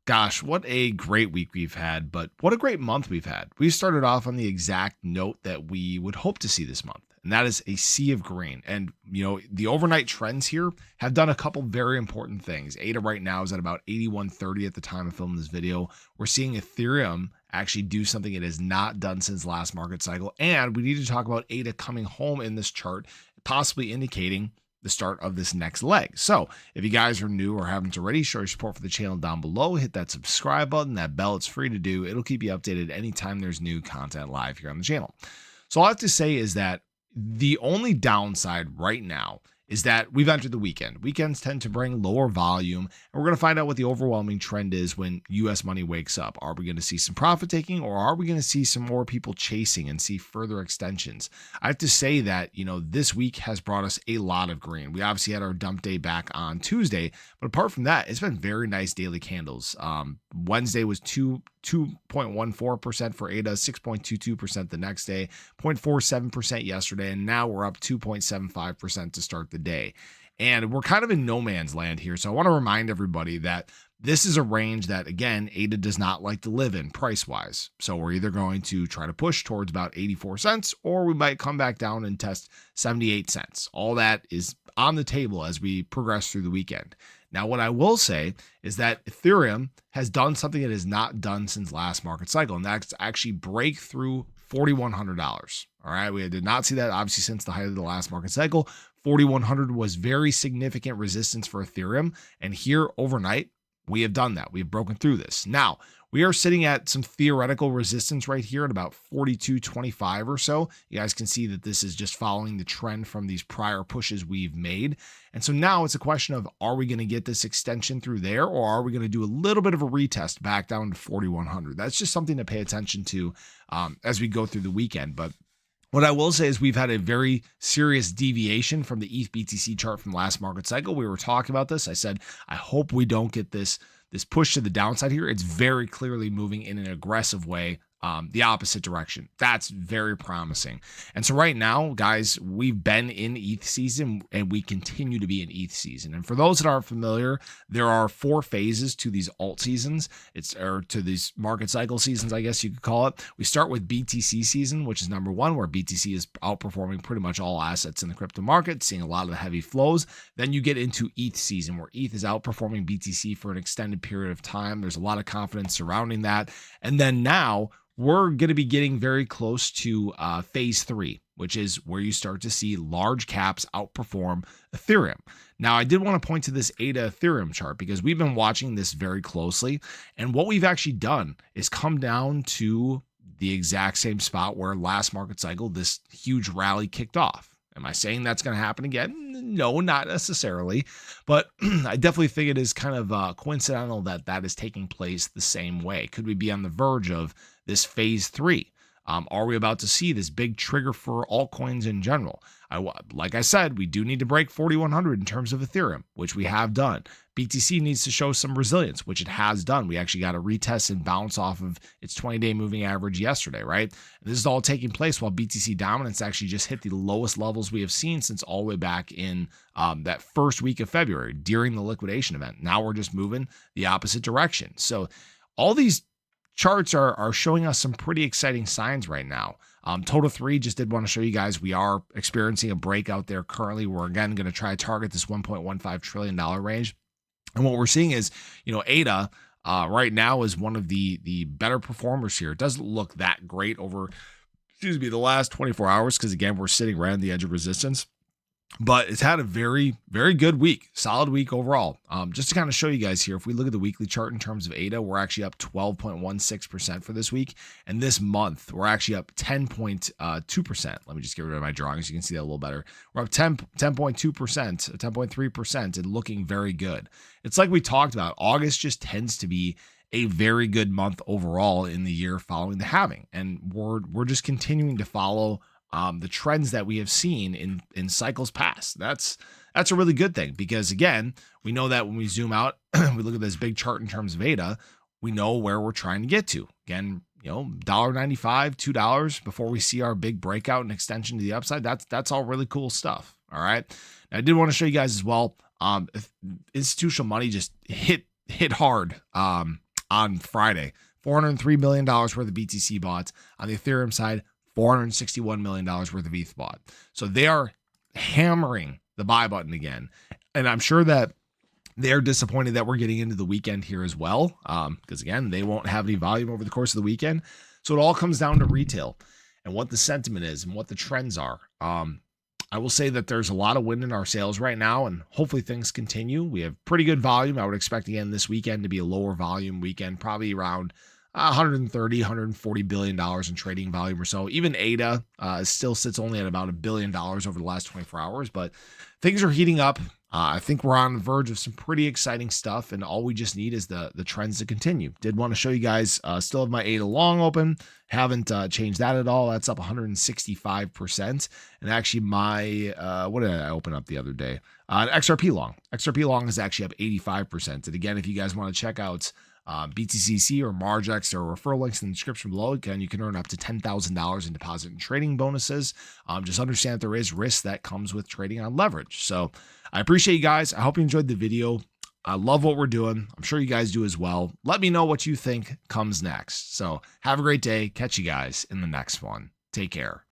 Gosh, what a great week we've had, but what a great month we've had. We started off on the exact note that we would hope to see this month, and that is a sea of green. And, the overnight trends here have done a couple very important things. ADA right now is at about 81.30 at the time of filming this video. We're seeing Ethereum actually do something it has not done since last market cycle. And we need to talk about ADA coming home in this chart, possibly indicating the start of this next leg. So if you guys are new or haven't already, show your support for the channel down below. Hit that subscribe button, that bell. It's free to do. It'll keep you updated anytime there's new content live here on the channel. So all I have to say is that the only downside right now is that we've entered the weekend. Weekends tend to bring lower volume, and we're going to find out what the overwhelming trend is when U.S. money wakes up. Are we going to see some profit taking, or are we going to see some more people chasing and see further extensions? I have to say that, this week has brought us a lot of green. We obviously had our dump day back on Tuesday, but apart from that, it's been very nice daily candles. Wednesday was 2.14% for ADA, 6.22% the next day, 0.47% yesterday, and now we're up 2.75% to start the day. And we're kind of in no man's land here. So I want to remind everybody that this is a range that, again, ADA does not like to live in price-wise. So we're either going to try to push towards about 84 cents, or we might come back down and test 78 cents. All that is on the table as we progress through the weekend. Now, what I will say is that Ethereum has done something it has not done since last market cycle, and that's actually break through $4,100. All right, we did not see that obviously since the height of the last market cycle. 4,100 was very significant resistance for Ethereum, and here overnight we have done that. We have broken through this. Now, we are sitting at some theoretical resistance right here at about 42.25 or so. You guys can see that this is just following the trend from these prior pushes we've made. And so now it's a question of, are we going to get this extension through there, or are we going to do a little bit of a retest back down to 4,100? That's just something to pay attention to as we go through the weekend. But what I will say is we've had a very serious deviation from the ETH BTC chart from last market cycle. We were talking about this. I said, I hope we don't get this push to the downside here. It's very clearly moving in an aggressive way, the opposite direction. That's very promising. And so right now, guys, we've been in ETH season and we continue to be in ETH season. And for those that aren't familiar, there are 4 phases to these alt seasons. Or to these market cycle seasons, I guess you could call it. We start with BTC season, which is number 1, where BTC is outperforming pretty much all assets in the crypto market, seeing a lot of the heavy flows. Then you get into ETH season, where ETH is outperforming BTC for an extended period of time. There's a lot of confidence surrounding that. And then now we're going to be getting very close to phase 3, which is where you start to see large caps outperform Ethereum. Now, I did want to point to this ADA Ethereum chart because we've been watching this very closely. And what we've actually done is come down to the exact same spot where last market cycle, this huge rally kicked off. Am I saying that's going to happen again? No, not necessarily. But I definitely think it is kind of coincidental that that is taking place the same way. Could we be on the verge of this phase 3? Are we about to see this big trigger for altcoins in general? Like I said, we do need to break 4,100 in terms of Ethereum, which we have done. BTC needs to show some resilience, which it has done. We actually got a retest and bounce off of its 20-day moving average yesterday, right? And this is all taking place while BTC dominance actually just hit the lowest levels we have seen since all the way back in that first week of February during the liquidation event. Now we're just moving the opposite direction. So all these charts are showing us some pretty exciting signs right now. Total 3 just did want to show you guys we are experiencing a breakout there currently. We're again going to try to target this $1.15 trillion range. And what we're seeing is, ADA right now is one of the better performers here. It doesn't look that great over, the last 24 hours because, again, we're sitting right on the edge of resistance. But it's had a very, very good week, solid week overall. Just to kind of show you guys here, if we look at the weekly chart in terms of ADA, we're actually up 12.16% for this week. And this month, we're actually up 10.2%. Let me just get rid of my drawing so you can see that a little better. We're up 10.2%, 10.3%, and looking very good. It's like we talked about. August just tends to be a very good month overall in the year following the halving. And we're just continuing to follow the trends that we have seen in cycles past. That's a really good thing because, again, we know that when we zoom out, we look at this big chart in terms of ADA, we know where we're trying to get to. Again, $1.95, $2 before we see our big breakout and extension to the upside. That's all really cool stuff. All right. Now, I did want to show you guys as well. Institutional money just hit hard on Friday. $403 million worth of BTC bought. On the Ethereum side, $461 million worth of ETH bought. So they are hammering the buy button again. And I'm sure that they're disappointed that we're getting into the weekend here as well. Because again, they won't have any volume over the course of the weekend. So it all comes down to retail and what the sentiment is and what the trends are. I will say that there's a lot of wind in our sails right now, and hopefully things continue. We have pretty good volume. I would expect again this weekend to be a lower volume weekend, probably around 130, $140 billion in trading volume or so. Even ADA still sits only at about $1 billion over the last 24 hours, but things are heating up. I think we're on the verge of some pretty exciting stuff, and all we just need is the trends to continue. Did want to show you guys, still have my ADA long open. Haven't changed that at all. That's up 165%. And actually my, what did I open up the other day? XRP long. XRP long is actually up 85%. And again, if you guys want to check out BTCC or Margex or referral links in the description below, again, you can earn up to $10,000 in deposit and trading bonuses. Just understand that there is risk that comes with trading on leverage. So I appreciate you guys. I hope you enjoyed the video. I love what we're doing. I'm sure you guys do as well. Let me know what you think comes next. So have a great day. Catch you guys in the next one. Take care.